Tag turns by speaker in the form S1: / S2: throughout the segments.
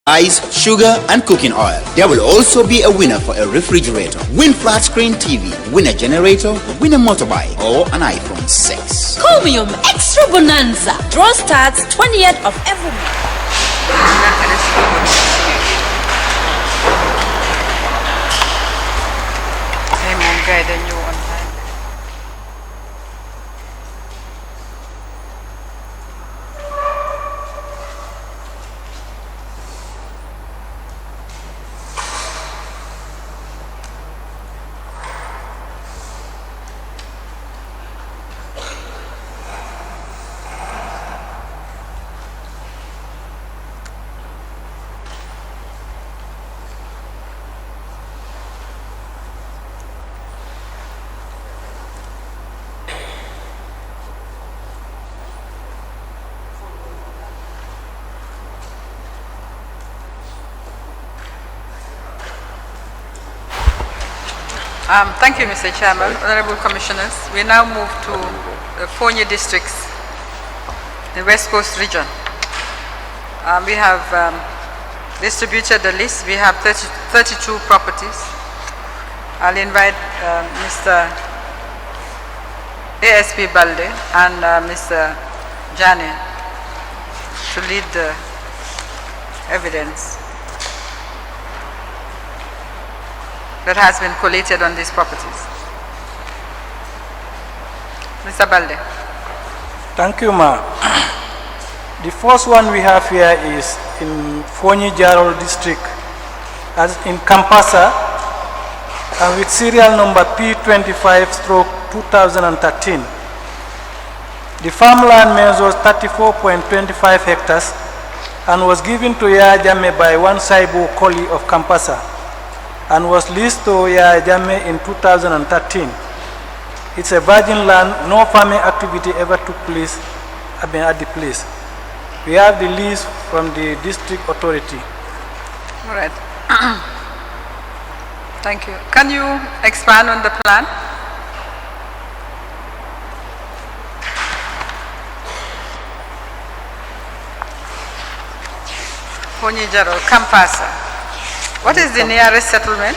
S1: Ice, sugar, and cooking oil. There will also be a winner for a refrigerator. Win flat screen TV, win a generator, win a motorbike, or an iPhone 6.
S2: Chromium Extra Bonanza. Draw starts 20th of every month.
S3: Thank you, Mr. Chairman. Honorable Commissioners, we now move to the Fonyi districts, the West Coast region. We have distributed the list. We have 32 properties. I'll invite Mr. ASP Balde and Mr. Jani to lead the evidence that has been collated on these properties. Mr. Balde.
S4: Thank you, Ma. The first one we have here is in Fonyi Jarol district, as in Kampasa, and with serial number P25/2013. The farmland measures 34.25 hectares and was given to Yaya Jammeh by one Saibu Koli of Kampasa, and was leased to Yaya Jammeh in 2013. It's a virgin land, no farming activity ever took place at the place. We have the lease from the district authority.
S3: All right. Thank you. Can you expand on the plan? Fonyi Jarol, Kampasa. What is the nearest settlement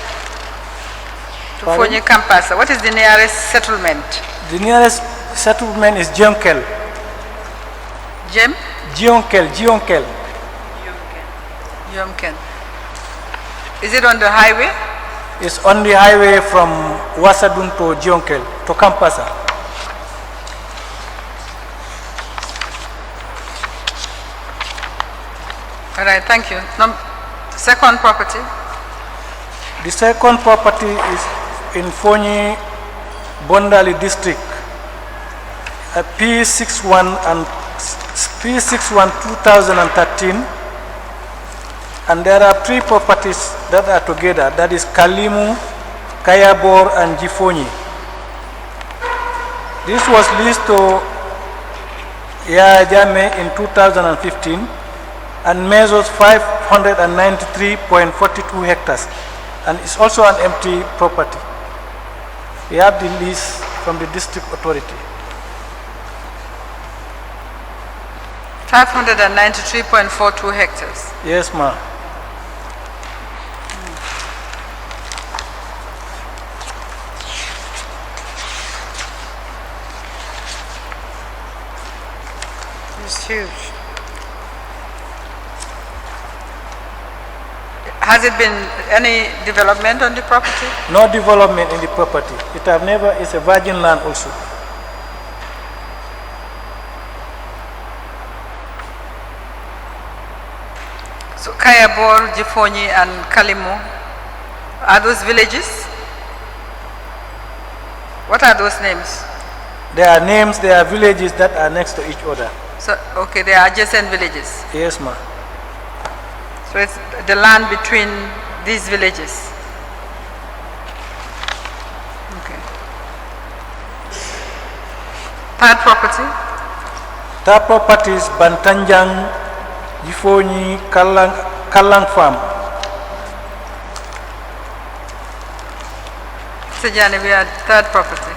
S3: to Fonyi Kampasa? What is the nearest settlement?
S4: The nearest settlement is Jionkel.
S3: Jem?
S4: Jionkel.
S3: Yomken. Is it on the highway?
S4: It's on the highway from Wasadun to Jionkel, to Kampasa.
S3: All right, thank you. Second property?
S4: The second property is in Fonyi Bondali district, P61 2013, and there are three properties that are together, that is Kalimu, Kayabor, and Jifonyi. This was leased to Yaya Jammeh in 2015 and measures 593.42 hectares, and it's also an empty property. We have the lease from the district authority.
S3: 593.42 hectares.
S4: Yes, ma'am.
S3: It's huge. Has it been any development on the property?
S4: No development in the property. It's a virgin land also.
S3: So Kayabor, Jifonyi, and Kalimu, are those villages? What are those names?
S4: They are names, they are villages that are next to each other.
S3: So, okay, they are adjacent villages.
S4: Yes, ma'am.
S3: So it's the land between these villages. Okay. Third property?
S4: Third property is Bantanjang, Jifonyi, Kalang Farm.
S3: Mr. Jani, we are third property.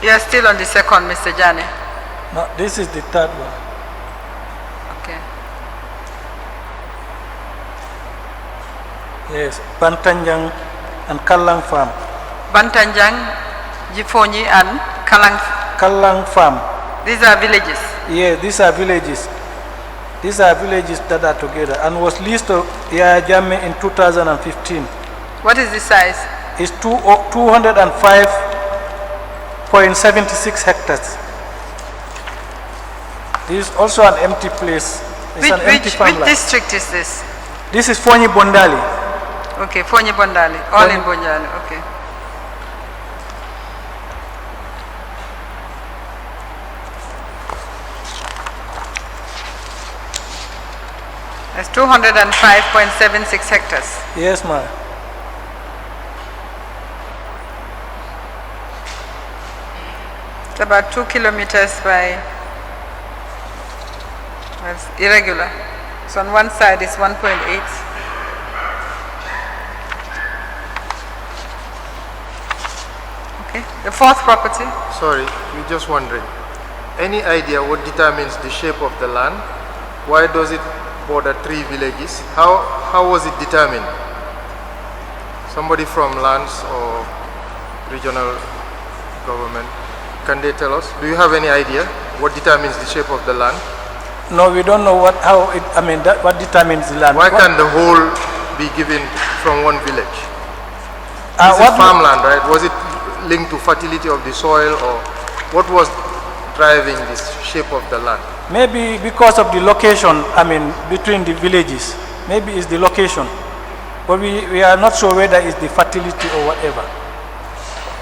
S3: You are still on the second, Mr. Jani.
S4: No, this is the third one. Yes, Bantanjang and Kallang Farm.
S3: Bantanjang, Jifonyi and Kalang.
S4: Kallang Farm.
S3: These are villages.
S4: Yes, these are villages. These are villages that are together and was leased to Yaya Jammeh in 2015.
S3: What is the size?
S4: It's 205.76 hectares. This is also an empty place. It's an empty
S3: Which
S4: farmland.
S3: district is this?
S4: This is Fonyi Bondali.
S3: Okay, Fonyi Bondali. All in Bondali. Okay. That's 205.76 hectares.
S4: Yes, ma'am.
S3: It's about 2 kilometers by, well, it's irregular. So on one side is 1.8. Okay, the fourth property.
S5: Sorry, we're just wondering. Any idea what determines the shape of the land? Why does it border 3 villages? How was it determined? Somebody from lands or regional government, can they tell us? Do you have any idea what determines the shape of the land?
S4: No, we don't know what determines the land.
S5: Why can't the whole be given from one village? This is
S4: what
S5: farmland, right? Was it linked to fertility of the soil, or what was driving this shape of the land?
S4: Maybe because of the location, between the villages. Maybe it's the location. But we are not sure whether it's the fertility or whatever.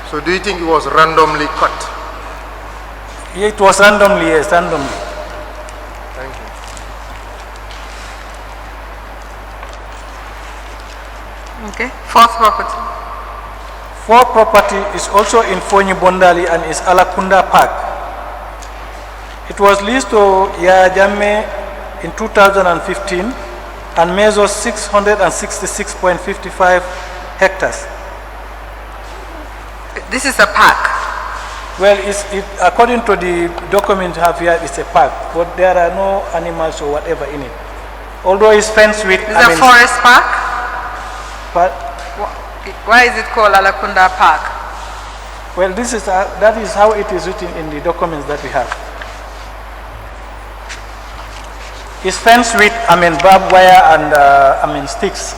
S5: So do you think it was randomly cut?
S4: It was randomly, yes, randomly.
S5: Thank you.
S3: Okay, fourth property.
S4: Fourth property is also in Fonyi Bondali and is Alakunda Park. It was leased to Yaya Jammeh in 2015 and measures 666.55 hectares.
S3: This is a park.
S4: Well, according to the document you have here, it's a park, but there are no animals or whatever in it. Although it's fenced with...
S3: It's a forest park?
S4: But,
S3: why is it called Alakunda Park?
S4: well, that is how it is written in the documents that we have. It's fenced with, barbed wire and, sticks.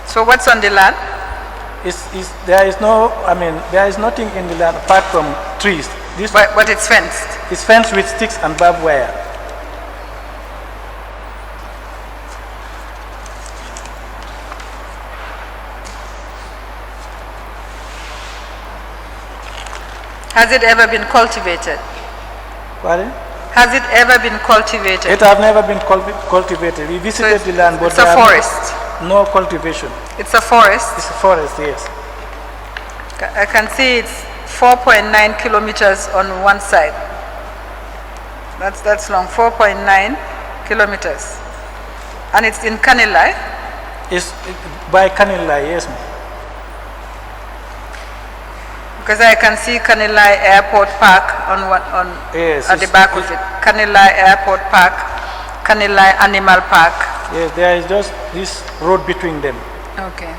S3: So what's on the land?
S4: There is nothing in the land apart from trees.
S3: But it's fenced.
S4: It's fenced with sticks and barbed wire.
S3: Has it ever been cultivated?
S4: Pardon?
S3: Has it ever been cultivated?
S4: It has never been cultivated. We visited the land, but
S3: it's a forest.
S4: No cultivation.
S3: It's a forest.
S4: It's a forest, yes.
S3: I can see it's 4.9 kilometers on one side. That's long, 4.9 kilometers. And it's in Kanilai?
S4: It's by Kanilai, yes, ma'am.
S3: Because I can see Kanilai Airport Park
S4: yes,
S3: at the back of it. Kanilai Airport Park, Kanilai Animal Park.
S4: Yes, there is just this road between them.
S3: Okay.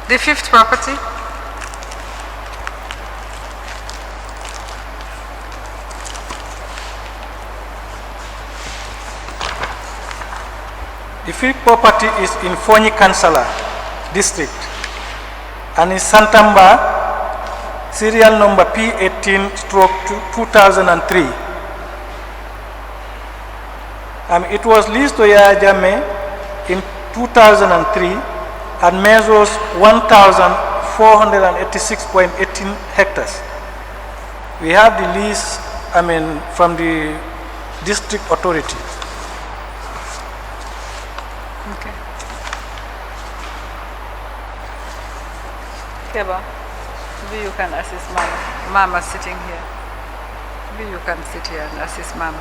S3: The fifth property?
S4: The fifth property is in Fonyi Kansala district and is Santamba, serial number P18/2003. It was leased to Yaya Jammeh in 2003 and measures 1,486.18 hectares. We have the lease, from the district authority.
S3: Okay. Keba, maybe you can assist Mama. Mama sitting here. Maybe you can sit here and assist Mama.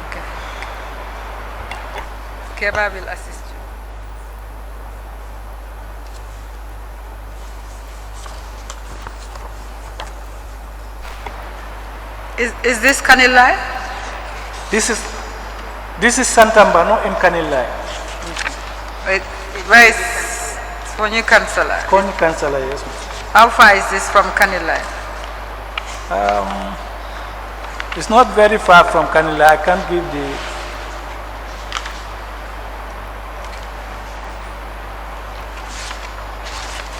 S3: Okay. Keba will assist you. Is this Kanilai?
S4: This is Santamba, not in Kanilai.
S3: Where is Fonyi Kansala?
S4: Koni Kansala, yes.
S3: How far is this from Kanilai?
S4: It's not very far from Kanilai. I can't give the.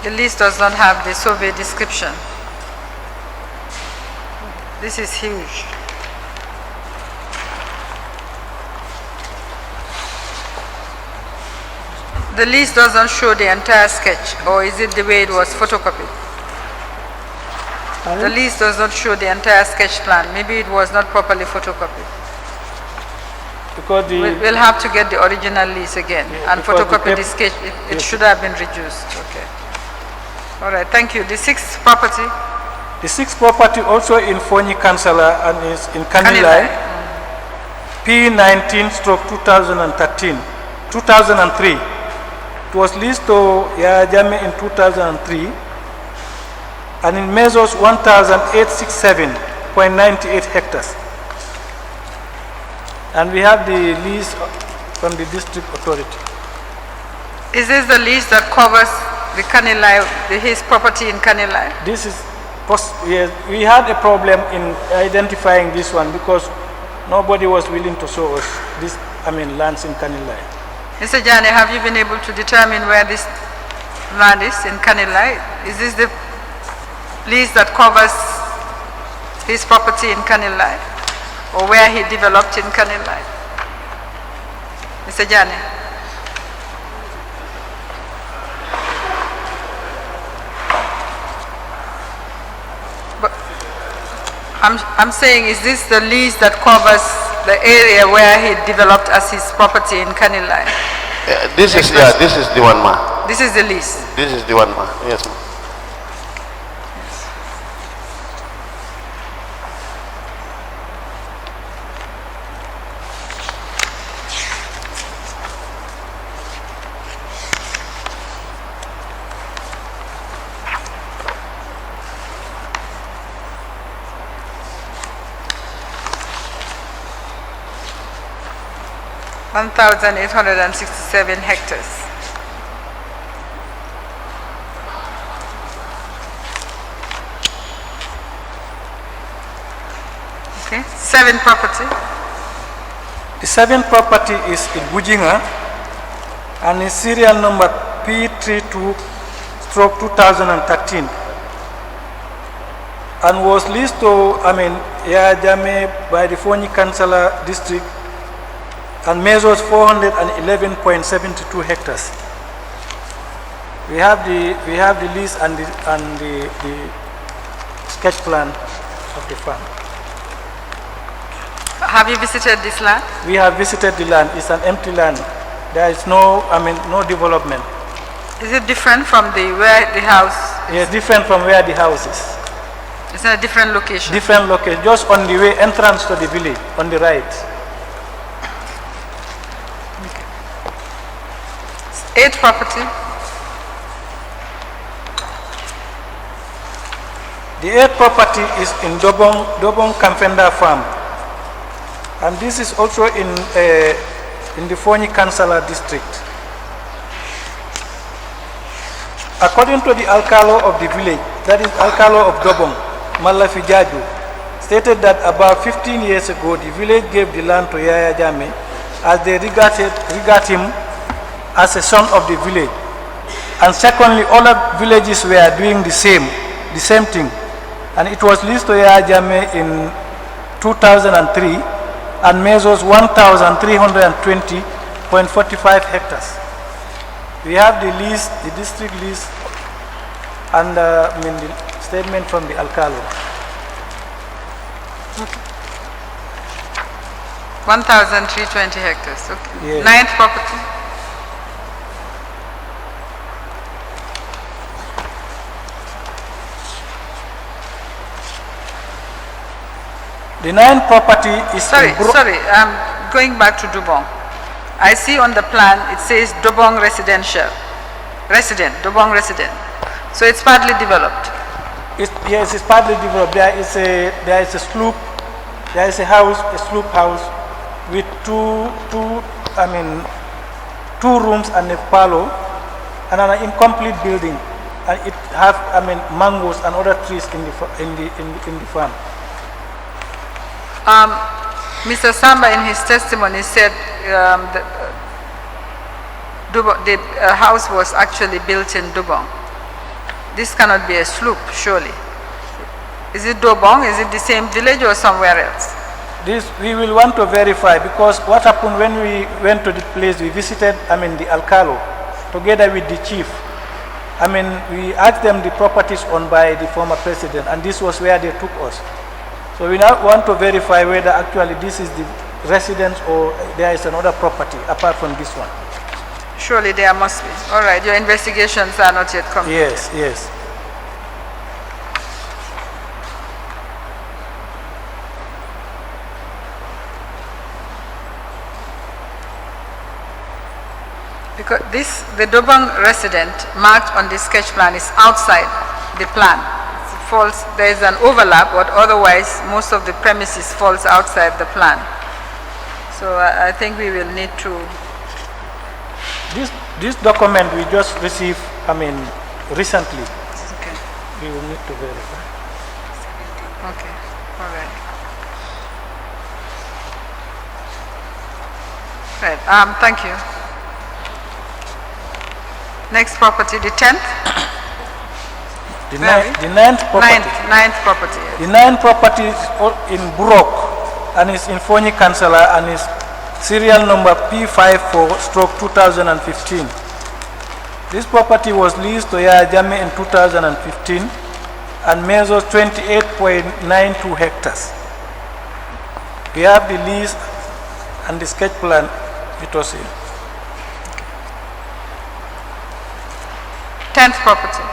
S3: The list does not have the survey description. This is huge. The list doesn't show the entire sketch, or is it the way it was photocopied? The list does not show the entire sketch plan. Maybe it was not properly photocopied.
S4: Because
S3: We'll have to get the original list again and photocopy the sketch. It should have been reduced. Okay. All right, thank you. The sixth property?
S4: The sixth property also in Fonyi Kansala and is in Kanilai, P19/2003. It was leased to Yaya Jammeh in 2003 and it measures 1,867.98 hectares. And we have the lease from the district authority.
S3: Is this the lease that covers the Kanilai, his property in Kanilai?
S4: This is, yes, we had a problem in identifying this one because nobody was willing to show us this, lands in Kanilai.
S3: Mr. Jane, have you been able to determine where this land is in Kanilai? Is this the lease that covers his property in Kanilai, or where he developed in Kanilai? Mr. Jane? I'm saying, is this the lease that covers the area where he developed as his property in Kanilai?
S6: This is the one, ma.
S3: This is the lease.
S6: This is the one, ma. Yes, ma.
S3: $1,867 hectares. Okay, 7th property.
S4: The 7th property is in Bujinga and is serial number P32/2013 and was leased to Yaya Jammeh by the Fonyi Kansala district and measures 411.72 hectares. We have the lease and the sketch plan of the farm.
S3: Have you visited this land?
S4: We have visited the land. It's an empty land. There is no development.
S3: Is it different from where the house is?
S4: Yes, different from where the house is.
S3: It's in a different location?
S4: Different location, just on the way entrance to the village, on the right.
S3: 8th property.
S4: The 8th property is in Dobong Kamfenda farm. And this is also in the Fonyi Kansala district. According to the Alcalo of the village, that is Alcalo of Dobong, Malafi Jaju, stated that about 15 years ago, the village gave the land to Yaya Jammeh as they regard him as a son of the village. And secondly, other villages were doing the same thing. And it was leased to Yaya Jammeh in 2003 and measures 1,320.45 hectares. We have the lease, the district lease, and the statement from the Alcalo.
S3: 1,320 hectares. Okay.
S4: Yes.
S3: 9th property.
S4: The 9th property is
S3: Sorry, I'm going back to Dobong. I see on the plan it says Dobong Dobong resident. So it's partly developed.
S4: Yes, it's partly developed. There is a slope There is a house, a sloop house, with two rooms and a parlor, and an incomplete building, and it have mangoes and other trees in the farm.
S3: Mr. Samba in his testimony said the house was actually built in Dubong. This cannot be a sloop, surely. Is it Dubong? Is it the same village or somewhere else?
S4: This we will want to verify, because what happened when we went to the place, we visited the Alcalo together with the chief. We asked them the properties owned by the former president, and this was where they took us. So we now want to verify whether actually this is the residence or there is another property apart from this one.
S3: Surely there must be. All right, your investigations are not yet complete.
S4: Yes, yes.
S3: Because the Dobong resident marked on the sketch plan is outside the plan. There is an overlap, but otherwise most of the premises falls outside the plan. So I think we will need to.
S4: This document we just received, recently.
S3: Okay.
S4: We will need to verify.
S3: Okay. All right. Right. Thank you. Next property, the 10th.
S4: The ninth property.
S3: Ninth property. Yes.
S4: The ninth property is in Burok and is in Fonyi Councillor and is serial number P54/2015. This property was leased to Yaya Jammeh in 2015 and measures 28.92 hectares. We have the lease and the sketch plan it was in.
S3: 10th property.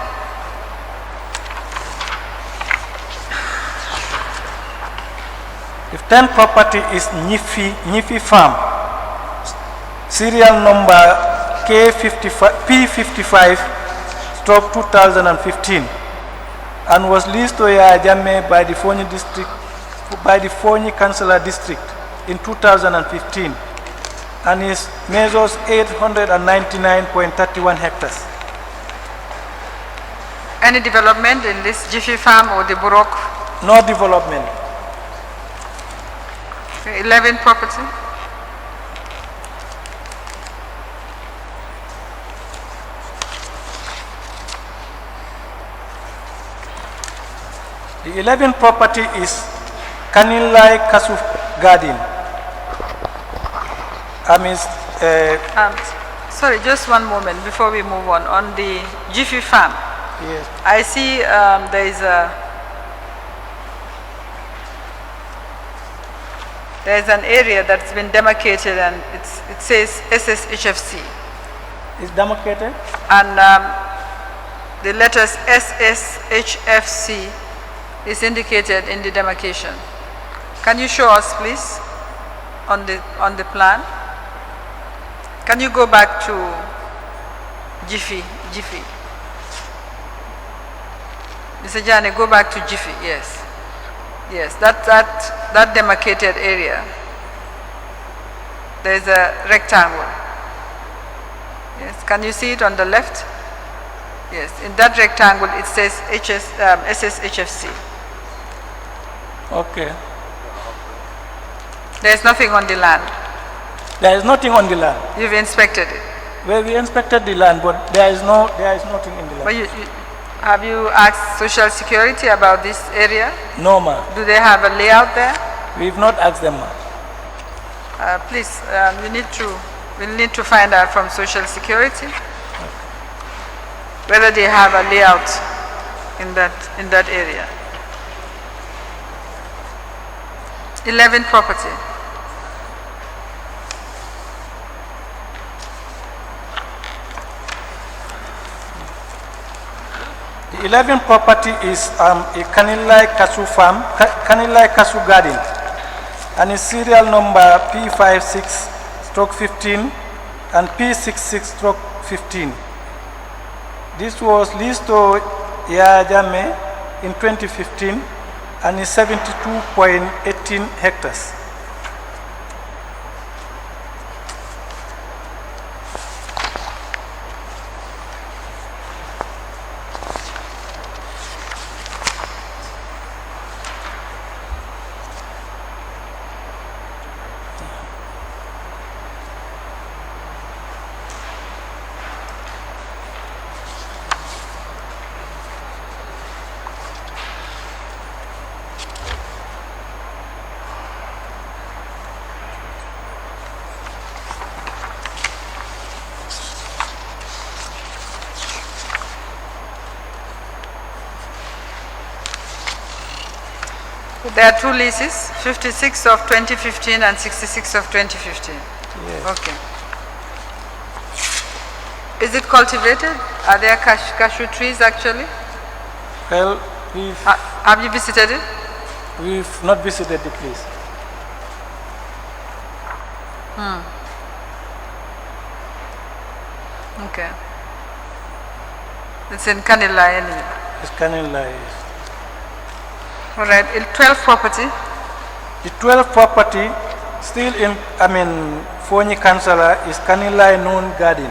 S4: The 10th property is Nyifi Farm, serial number P55/2015, and was leased to Yaya Jammeh by the Fonyi Councillor District in 2015, and is measures 899.31 hectares.
S3: Any development in this Jiffy Farm or the Burok?
S4: No development.
S3: 11th property.
S4: The 11th property is Kanilai Kasu Garden.
S3: Sorry, just one moment before we move on. On the Jiffy Farm,
S4: yes.
S3: I see there's an area that's been demarcated and it says SSHFC.
S4: It's demarcated?
S3: And the letters SSHFC is indicated in the demarcation. Can you show us, please, on the plan? Can you go back to Jiffy? Mr. Jani, go back to Jiffy, yes. Yes, that demarcated area. There's a rectangle. Yes, can you see it on the left? Yes, in that rectangle it says SSHFC.
S4: Okay.
S3: There's nothing on the land.
S4: There is nothing on the land.
S3: You've inspected it.
S4: Well, we inspected the land, but there is nothing in the land.
S3: But have you asked Social Security about this area?
S4: No, ma'am.
S3: Do they have a layout there?
S4: We've not asked them, ma'am.
S3: Please, we'll need to find out from Social Security whether they have a layout in that area. 11th property.
S4: The 11th property is a Kanilai Kasu Farm, Kanilai Kasu Garden, and its serial number P56/15 and P66/15. This was leased to Yaya Jammeh in 2015 and is 72.18 hectares.
S3: There are two leases, 56 of 2015 and 66 of 2015.
S4: Yes.
S3: Okay. Is it cultivated? Are there cashew trees actually?
S4: Well,
S3: Have you visited it?
S4: we've not visited the place.
S3: Okay. It's in Kanila anyway.
S4: It's Kanila.
S3: All right, 12th property.
S4: The 12th property, still in, Fonyi Kansala, is Kanila Known Garden.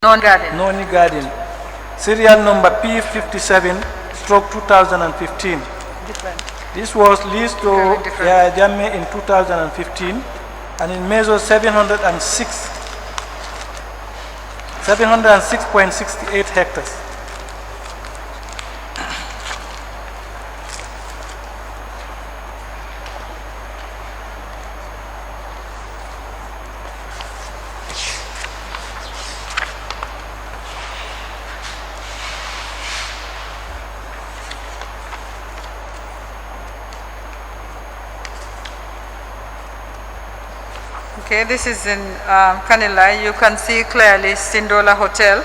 S3: Non-garden.
S4: Noni Garden. Serial number P57, stroke 2015.
S3: Different.
S4: This was leased to
S3: Very different.
S4: Yaya Jammeh in 2015, and it measures 706.68 hectares.
S3: Okay, this is in Kanila. You can see clearly Sindola Hotel,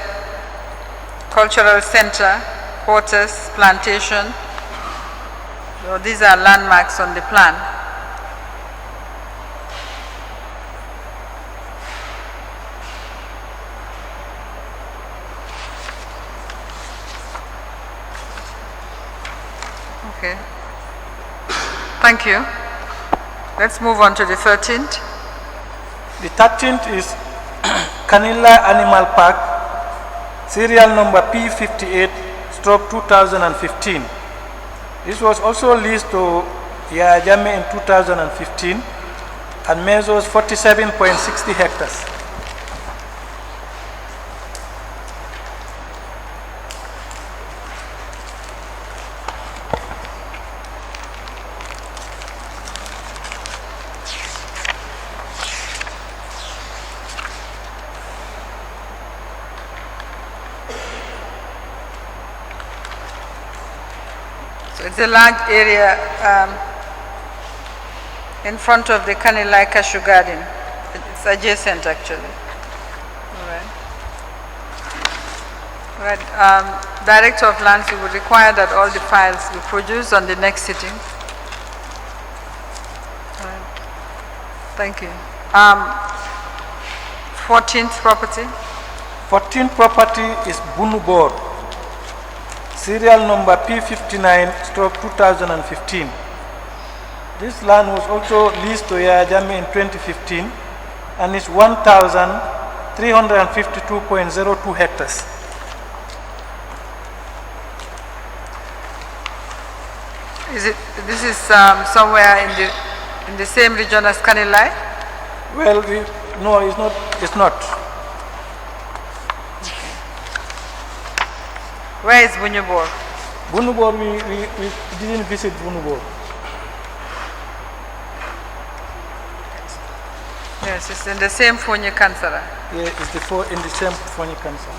S3: Cultural Center, Quarters, Plantation. So these are landmarks on the plan. Okay. Thank you. Let's move on to the 13th.
S4: The 13th is Kanila Animal Park, serial number P58, stroke 2015. This was also leased to Yaya Jammeh in 2015 and measures 47.60 hectares.
S3: It's a large area in front of the Kanilai Cashew Garden. It's adjacent actually. All right. All right. Director of Lands, we would require that all the files be produced on the next sitting. All right. Thank you. 14th property.
S4: 14th property is Bunubor, serial number P59, stroke 2015. This land was also leased to Yaya Jammeh in 2015 and is 1,352.02 hectares.
S3: This is somewhere in the same region as Kanilai?
S4: Well, no, it's not. It's not.
S3: Where is Bunyubor?
S4: Bunubor, we didn't visit Bunubor.
S3: Yes, it's in the same Fonyi Kansara.
S4: Yeah, it's in the same Fonyi Council.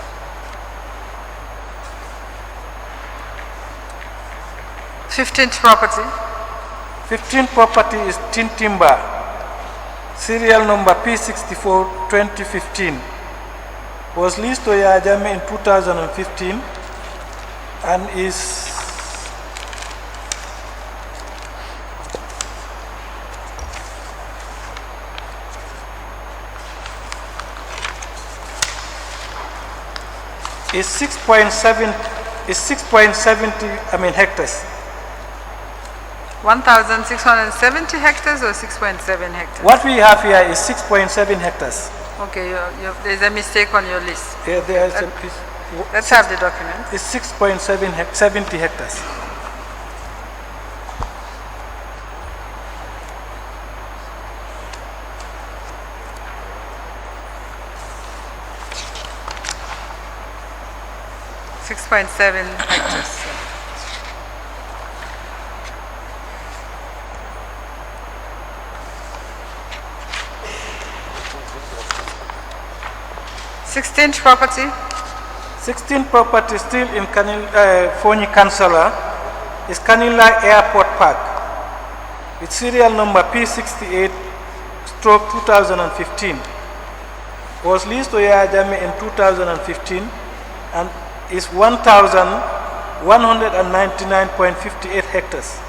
S3: Fifteenth property.
S4: 15th property is Tintimba, serial number P64 2015. Was leased to Yaya Jammeh in 2015 and is is 6.70 hectares.
S3: 1,670 hectares or 6.7 hectares?
S4: What we have here is 6.7 hectares.
S3: Okay, there's a mistake on your list.
S4: There is
S3: Let's have the document.
S4: it's 6.70 hectares.
S3: .7 hectares. Sixteenth property.
S4: 16 property still in Fonyi Councillor is Kanila Airport Park with serial number P68/2015. Was leased to Yaya Jammeh in 2015 and is 1,199.58 hectares.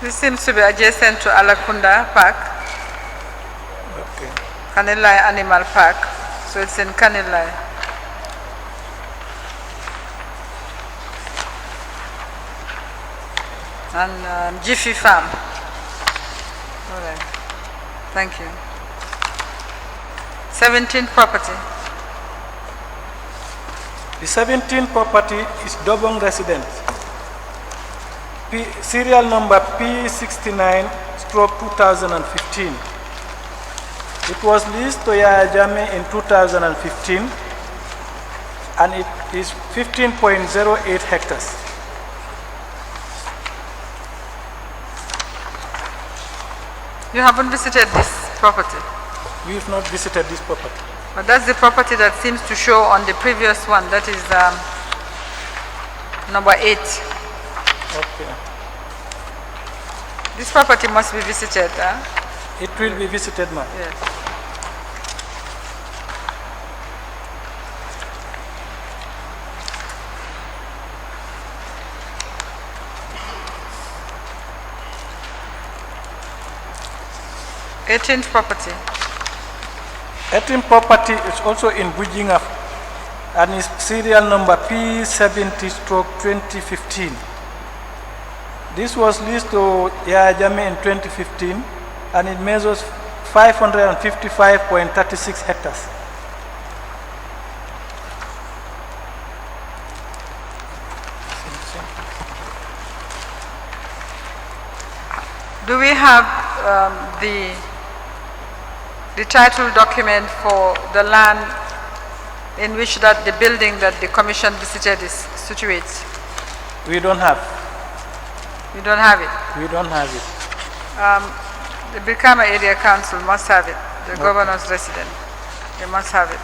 S3: This seems to be adjacent to Alakunda Park,
S4: Okay.
S3: Kanilai Animal Park. So it's in Kanilai. And Jiffy Farm. All right. Thank you. 17th property.
S4: The 17th property is Dobong Residence. Serial number P69/2015. It was leased to Yaya Jammeh in 2015 and it is 15.08 hectares.
S3: You haven't visited this property,
S4: We have not visited this property.
S3: but that's the property that seems to show on the previous one. That is number 8.
S4: Okay.
S3: This property must be visited.
S4: It will be visited, ma'am.
S3: Yes. Eighteenth property.
S4: 18th property is also in Bujinga and is serial number P70/2015. This was leased to Yaya Jammeh in 2015 and it measures 555.36 hectares.
S3: Do we have the title document for the land in which that the building that the commission visited is situated?
S4: We don't have.
S3: You don't have it.
S4: We don't have it.
S3: The Brikama Area Council must have it. The governor's resident, they must have it.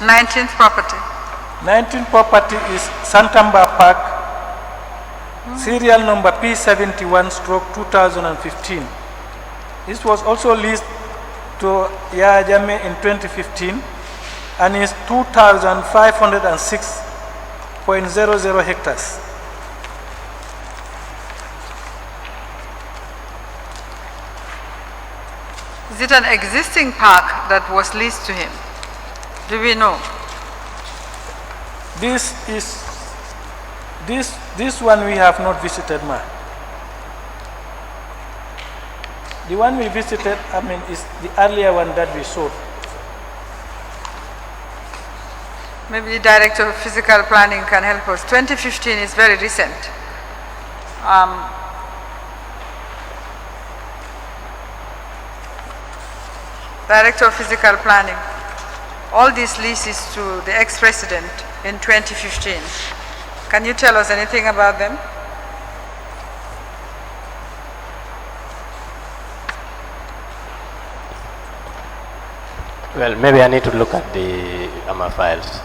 S3: Nineteenth property.
S4: 19th property is Santamba Park, serial number P71/2015. This was also leased to Yaya Jammeh in 2015 and is 2,506.00 hectares.
S3: Is it an existing park that was leased to him? Do we know?
S4: This one we have not visited, ma. The one we visited, is the earlier one that we saw.
S3: Maybe the Director of Physical Planning can help us. 2015 is very recent. Director of Physical Planning, all these leases to the ex-president in 2015. Can you tell us anything about them?
S6: Well, maybe I need to look at the files.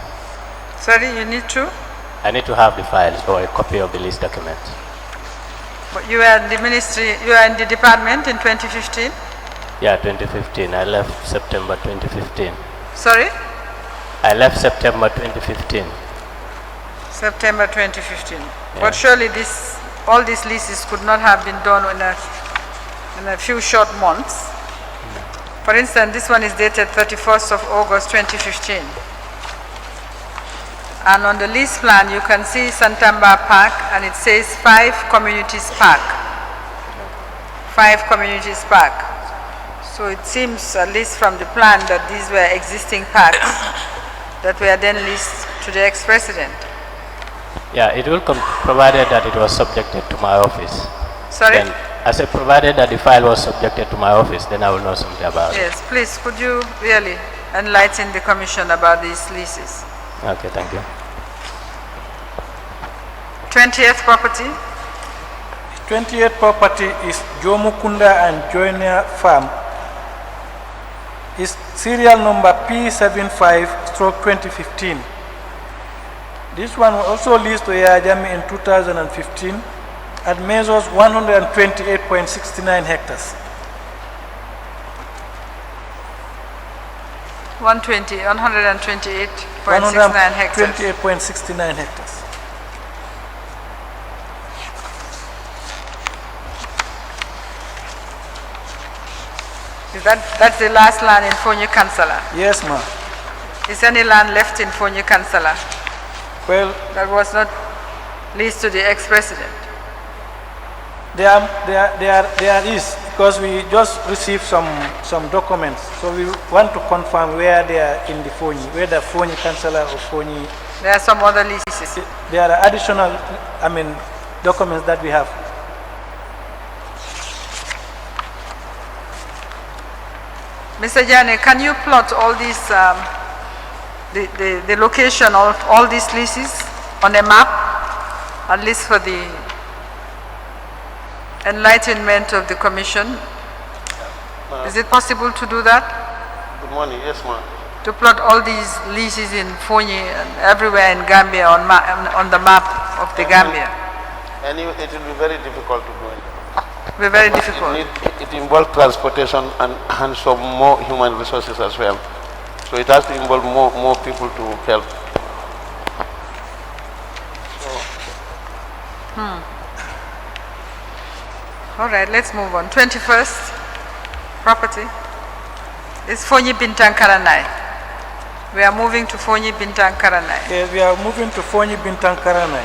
S3: Sorry, you need to?
S7: I need to have the file or a copy of the lease document.
S3: But you were in the ministry, you were in the department in 2015?
S7: Yeah, 2015. I left September 2015.
S3: Sorry?
S7: I left September 2015.
S3: September 2015. But surely all these leases could not have been done in a few short months. For instance, this one is dated 31st of August 2015. And on the lease plan, you can see Santamba Park, and it says 5 Communities Park. 5 Communities Park. So it seems, at least from the plan, that these were existing parks that were then leased to the ex-president.
S7: Yeah, it will come provided that it was subjected to my office.
S3: Sorry?
S7: Then, I said provided that the file was subjected to my office, then I will know something about it.
S3: Yes, please, could you really enlighten the commission about these leases?
S7: Okay, thank you.
S3: 20th property?
S4: 28th property is Jomukunda and Joiner Farm. Its serial number P75/2015. This one was also leased to Yaya Jammeh in 2015 and measures 128.69 hectares.
S3: 128.69 hectares.
S4: 128.69 hectares.
S3: That's the last land in Fonyi Kansala?
S4: Yes, ma'am.
S3: Is any land left in Fonyi Kansala?
S4: Well,
S3: that was not leased to the ex-president?
S4: There is, because we just received some documents. So we want to confirm where they are in the Fonyi, whether Fonyi Kansala or Fonyi.
S3: There are some other leases.
S4: There are additional, documents that we have.
S3: Mr. Jane, can you plot all these, the location of all these leases on a map, at least for the enlightenment of the commission? Is it possible to do that?
S6: Good morning, yes ma'am.
S3: To plot all these leases in Fonyi and everywhere in Gambia on the map of the Gambia?
S6: And it will be very difficult to do it.
S3: Be very difficult.
S6: It involves transportation and some more human resources as well. So it has to involve more people to help.
S3: All right, let's move on. 21st property is Fonyi Bintang Karanai. We are moving to Fonyi Bintang Karanai.
S4: Yes, we are moving to Fonyi Bintang Karanai.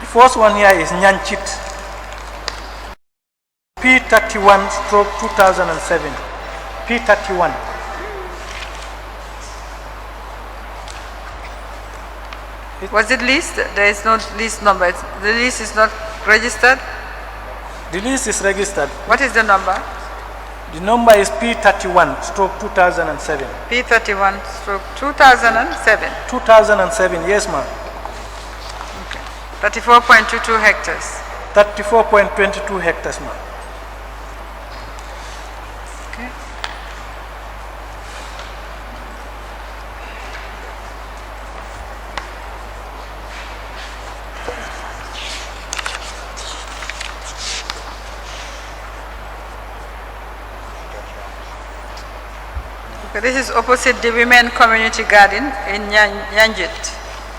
S4: The first one here is Nyanchit. P31/2007. P31.
S3: Was it leased? There is no lease number. The lease is not registered?
S4: The lease is registered.
S3: What is the number?
S4: The number is P31/2007.
S3: P31/2007.
S4: 2007, yes ma'am.
S3: Okay. 34.22 hectares.
S4: 34.22 hectares, ma'am.
S3: Okay. Okay, this is opposite the Women Community Garden in Nyanjit.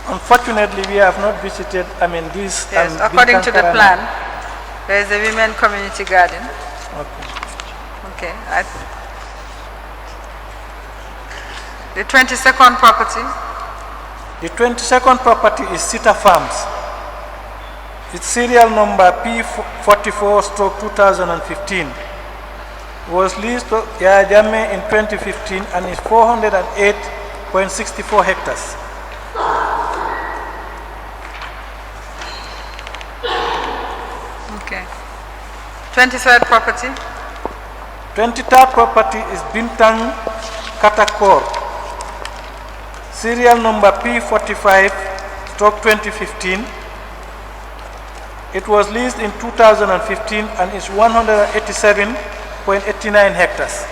S4: Unfortunately, we have not visited, this.
S3: Yes, according to the plan, there is a Women Community Garden.
S4: Okay.
S3: Okay. The 22nd property?
S4: The 22nd property is Sita Farms. Its serial number P44/2015 was leased to Yaya Jammeh in 2015 and is 408.64 hectares.
S3: Okay. 23rd property?
S4: 23rd property is Bintang Katakor. Serial number P45/2015. It was leased in 2015 and is 187.89 hectares.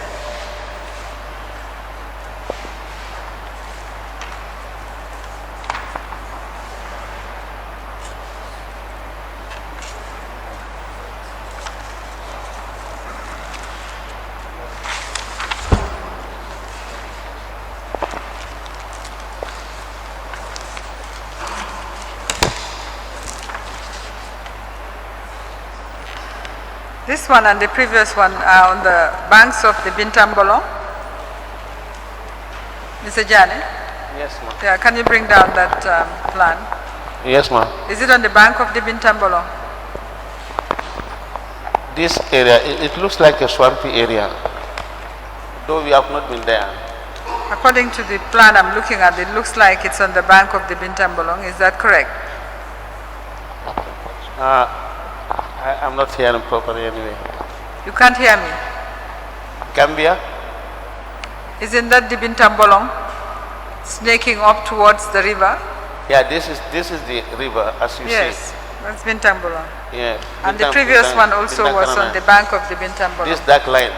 S3: This one and the previous one are on the banks of the Bintang Bolong. Mr. Jani?
S6: Yes, ma'am.
S3: Yeah, can you bring down that plan?
S6: Yes, ma'am.
S3: Is it on the bank of the Bintang Bolong?
S6: This area, it looks like a swampy area, though we have not been there.
S3: According to the plan I'm looking at, it looks like it's on the bank of the Bintang Bolong. Is that correct?
S6: I'm not hearing properly anyway.
S3: You can't hear me.
S6: Gambia?
S3: Isn't that the Bintang Bolong snaking up towards the river?
S6: Yeah, this is the river, as you
S3: Yes, that's Bintang Bolong.
S6: see. Yeah.
S3: And the previous one also
S6: Bintang
S3: was
S6: Kanana.
S3: on the bank of the Bintang Bolong.
S6: This dark line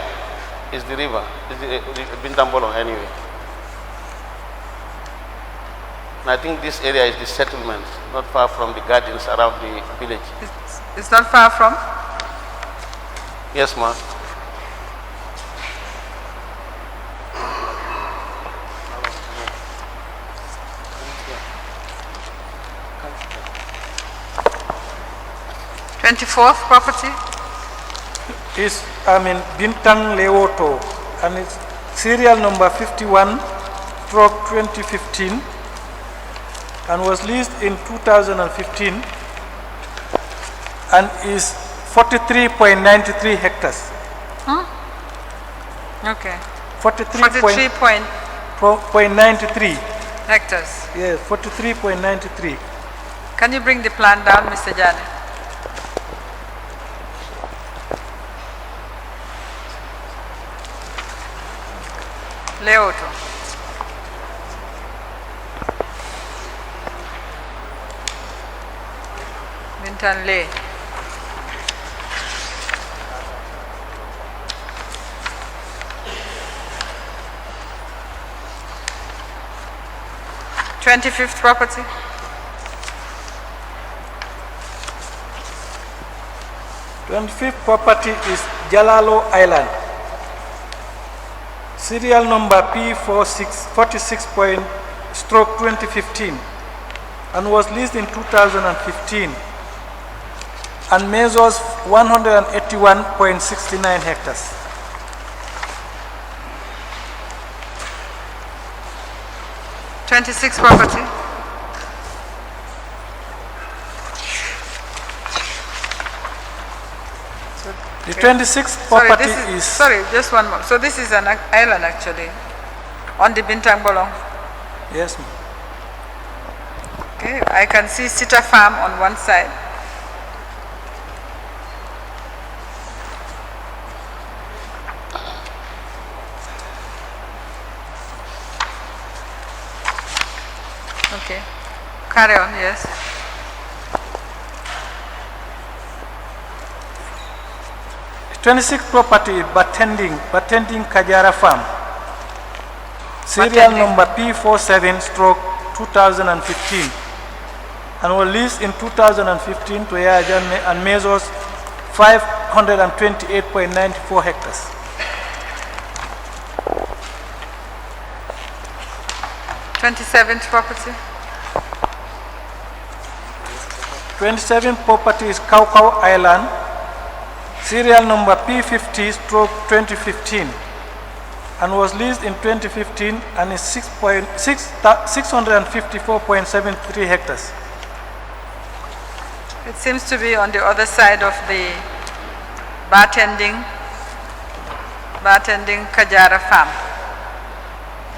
S6: is the river, is the Bintang Bolong anyway. And I think this area is the settlement, not far from the gardens around the village.
S3: It's not far from?
S6: Yes, ma'am.
S3: '24th property?
S4: Is Bintang Leoto, and it's serial number 51/2015, and was leased in 2015, and is 43.93 hectares.
S3: Okay.
S4: 43.93
S3: hectares.
S4: Yes, 43.93.
S3: Can you bring the plan down, Mr. Jani? Leoto. Bintang Le. '25th property.
S4: '25th property is Jalalo Island. Serial number P46.2015, and was leased in 2015, and measures 181.69 hectares.
S3: '26th property.
S4: The 26th property is
S3: sorry, just one more. So this is an island actually on the Bintang Bolong.
S4: yes, ma'am.
S3: Okay, I can see Sita Farm on one side. Okay, carry on, yes.
S4: The 26th property is Batending Kajara Farm. Serial
S3: Batending.
S4: number P47/2015, and was leased in 2015 to Yajan and measures 528.94 hectares.
S3: '27th property.
S4: 27th property is Kaukau Island. Serial number P50/2015, and was leased in 2015 and is 654.73 hectares.
S3: It seems to be on the other side of the Batending Kajara Farm.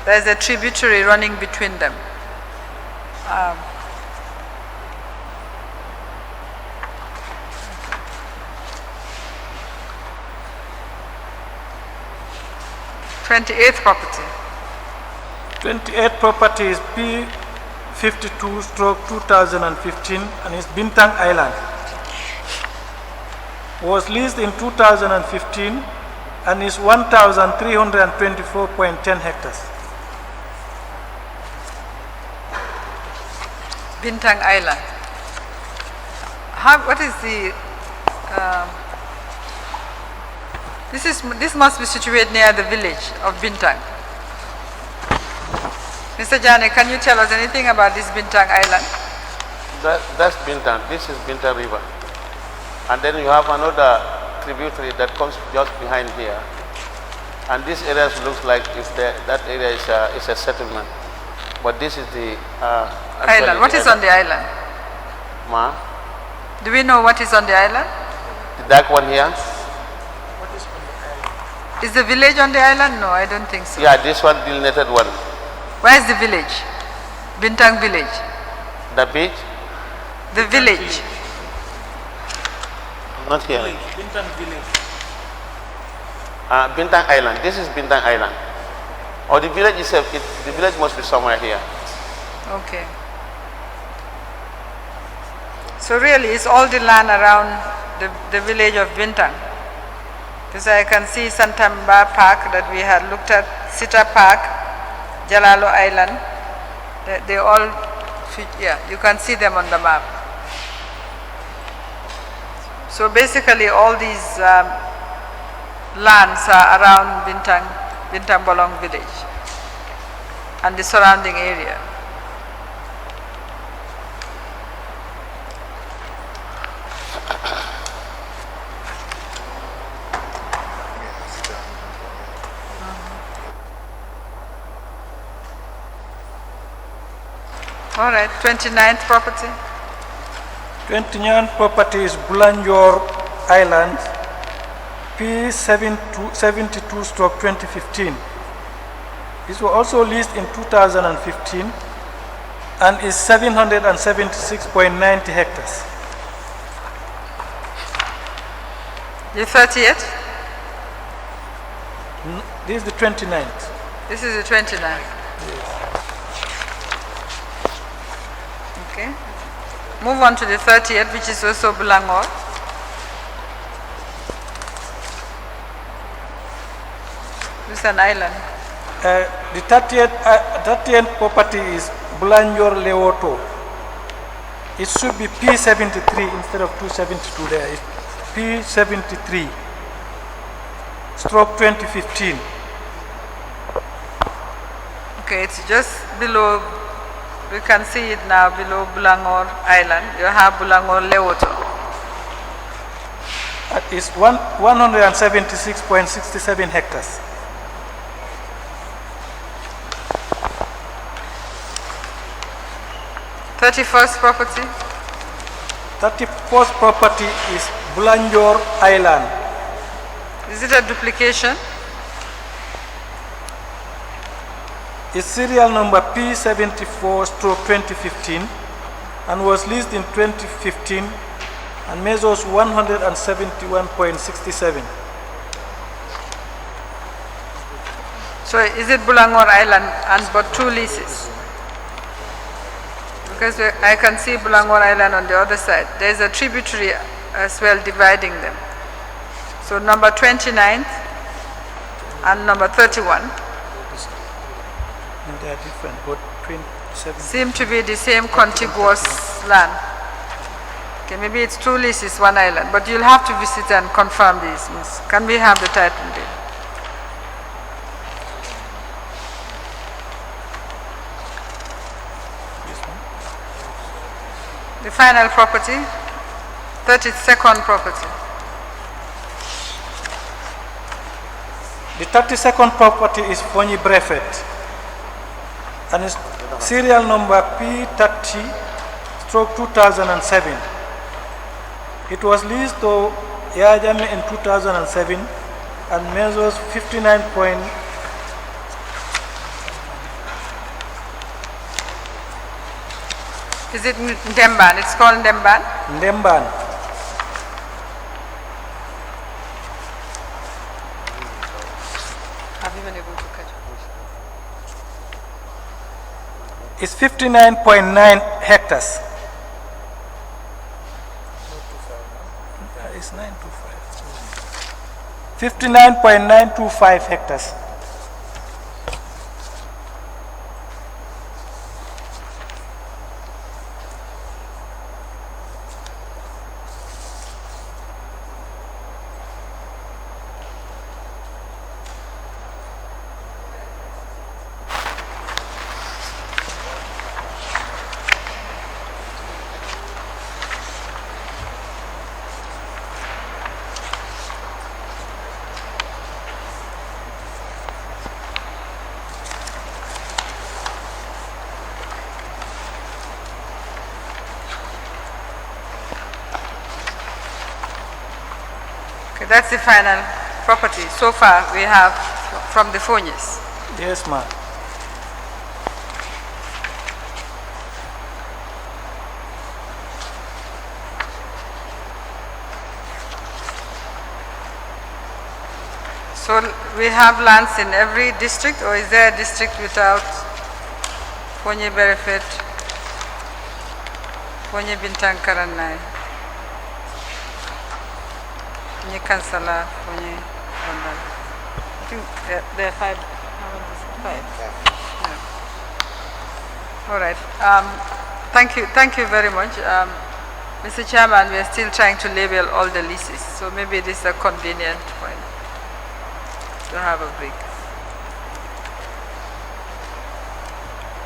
S3: There's a tributary running between them. '28th property.
S4: 28th property is P52/2015, and is Bintang Island. Was leased in 2015 and is 1,324.10 hectares.
S3: Bintang Island. What is the? This must be situated near the village of Bintang. Mr. Jani, can you tell us anything about this Bintang Island?
S6: That's Bintang. This is Bintang River. And then you have another tributary that comes just behind here. And this area looks like that area is a settlement. But this is the
S3: island. What is on the island?
S6: Ma?
S3: Do we know what is on the island?
S6: The dark one here?
S3: Is the village on the island? No, I don't think so.
S6: Yeah, this one, delineated one.
S3: Where is the village? Bintang village.
S6: The beach?
S3: The village.
S6: Not here.
S4: Bintang village.
S6: Bintang Island. This is Bintang Island. Or the village itself, the village must be somewhere here.
S3: Okay. So really it's all the land around the village of Bintang. Because I can see Santamba Park that we had looked at, Sita Park, Jalalo Island. They all fit, yeah, you can see them on the map. So basically all these lands are around Bintang Bolong village and the surrounding area. All right, 29th property.
S4: 29th property is Bulanjor Island, P72/2015. This was also leased in 2015 and is 776.90 hectares.
S3: The 30th?
S4: This is the 29th.
S3: This is the 29th. Okay. Move on to the 30th, which is also Bulangor. This is an island.
S4: The 30th property is Bulanjor Leoto. It should be P73 instead of 272 there. It's P73 stroke 2015.
S3: Okay, it's just below, we can see it now below Bulangor Island. You have Bulangor Leoto.
S4: It's 176.67 hectares.
S3: 31st property.
S4: 31st property is Bulanjor Island.
S3: Is it a duplication?
S4: Its serial number P74/2015 and was leased in 2015 and measures 171.67.
S3: So is it Bulangor Island and but two leases? Because I can see Bulangor Island on the other side. There is a tributary as well dividing them. So number 29 and number 31
S4: And they are different, but 27.
S3: seem to be the same contiguous land. Okay, maybe it's two leases, one island, but you'll have to visit and confirm these. Can we have the title deed? The final property, 32nd property.
S4: The 32nd property is Fonyi Brefet and its serial number P30/2007. It was leased to Yajame in 2007 and measures 59.
S3: Is it Ndemban? It's called Ndemban?
S4: Ndemban.
S3: Have you been able to catch it?
S4: It's 59.9 hectares. It's 925. 59.925 hectares.
S3: that's the final property. So far, we have from the Fonyes.
S4: Yes, ma'am.
S3: So we have lands in every district, or is there a district without Fonye Berefet, Fonye Bintang Karanai, Fonye Kansala, Fonye Bandal? I think there are five. Five. Yeah. All right. Thank you very much. Mr. Chairman, we are still trying to label all the leases, so maybe this is a convenient point to have a break.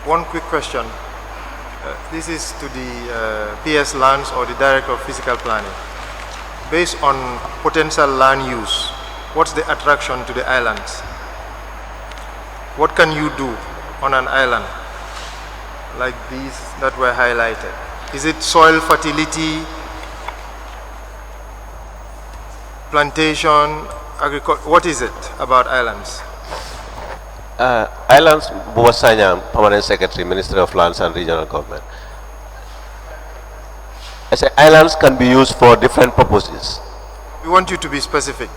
S5: One quick question. This is to the PS Lands or the Director of Physical Planning. Based on potential land use, what's the attraction to the islands? What can you do on an island like these that were highlighted? Is it soil fertility, plantation, agriculture? What is it about islands?
S8: Islands, Bubasanya, Permanent Secretary, Ministry of Lands and Regional Government. I say islands can be used for different purposes.
S5: We want you to be specific.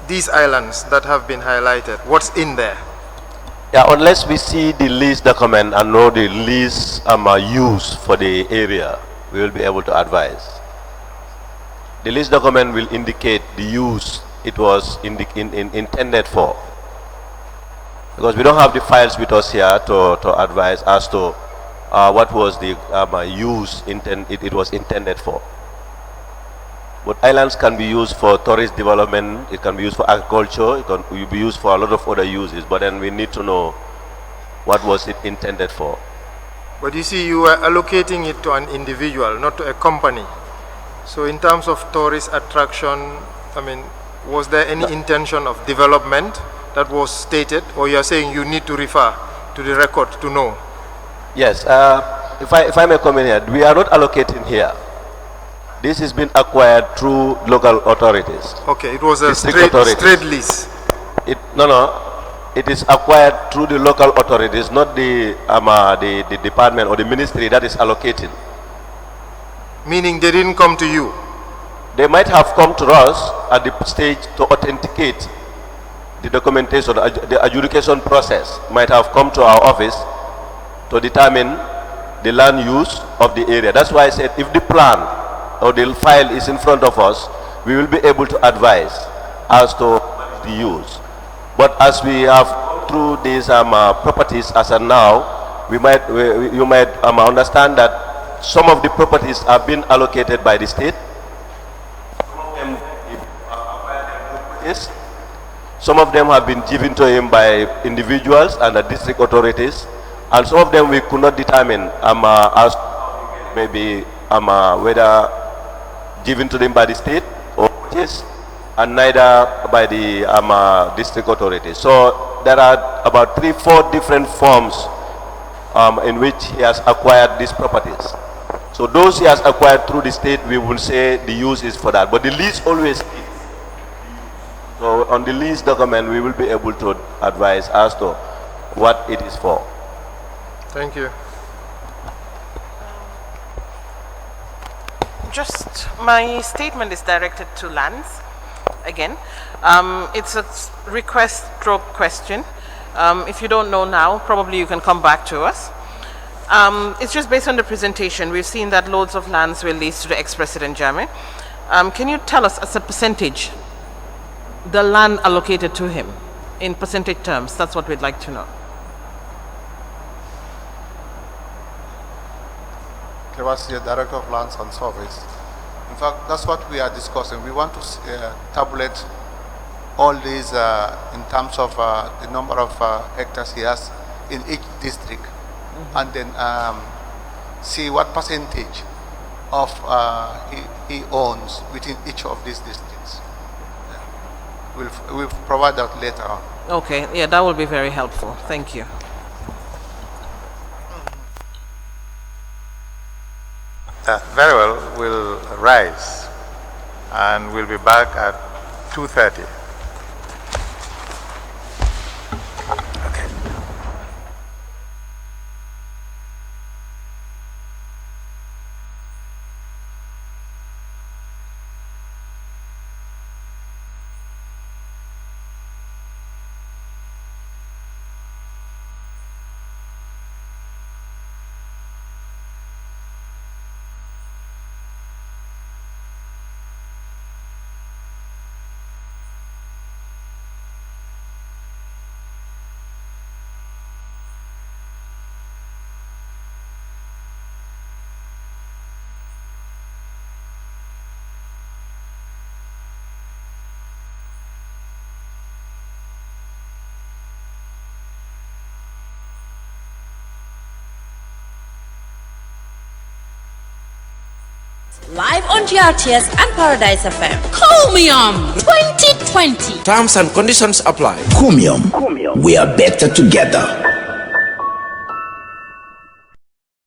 S5: These islands that have been highlighted, what's in there?
S8: Yeah, unless we see the lease document and know the lease use for the area, we will be able to advise. The lease document will indicate the use it was intended for. Because we don't have the files with us here to advise as to what was the use it was intended for. But islands can be used for tourist development, it can be used for agriculture, it can be used for a lot of other uses, but then we need to know what was it intended for.
S5: But you see, you are allocating it to an individual, not to a company. So in terms of tourist attraction, I mean, was there any intention of development that was stated, or you are saying you need to refer to the record to know?
S8: Yes, if I may come in here, we are not allocating here. This has been acquired through local authorities.
S5: Okay, it was a straight lease.
S8: It is acquired through the local authorities, not the department or the ministry that is allocating.
S5: Meaning they didn't come to you?
S8: They might have come to us at the stage to authenticate the documentation, the adjudication process might have come to our office to determine the land use of the area. That's why I said if the plan or the file is in front of us, we will be able to advise as to the use. But as we have through these properties as of now, you might understand that some of the properties have been allocated by the state. Some of them have been given to him by individuals and the district authorities, and some of them we could not determine as maybe whether given to them by the state or purchased, and neither by the district authorities. So there are about 3-4 different forms in which he has acquired these properties. So those he has acquired through the state, we will say the use is for that. But the lease always is. So on the lease document, we will be able to advise as to what it is for.
S5: Thank you.
S9: Just my statement is directed to lands again. It's a request stroke question. If you don't know now, probably you can come back to us. It's just based on the presentation. We've seen that loads of lands were leased to the ex-President Jammeh. Can you tell us as a percentage the land allocated to him in percentage terms? That's what we'd like to know.
S10: Kewasi, Director of Lands and Surveys. In fact, that's what we are discussing. We want to tabulate all these in terms of the number of hectares he has in each district, and then see what percentage of he owns within each of these districts. We'll provide that later on.
S9: Okay, yeah, that will be very helpful. Thank you.
S11: Very well, we'll rise and we'll be back at
S5: 2:30.
S2: Live on GRTS and Paradise FM. Chromium 2020.
S11: Terms and conditions apply.
S1: Chromium. We are better together.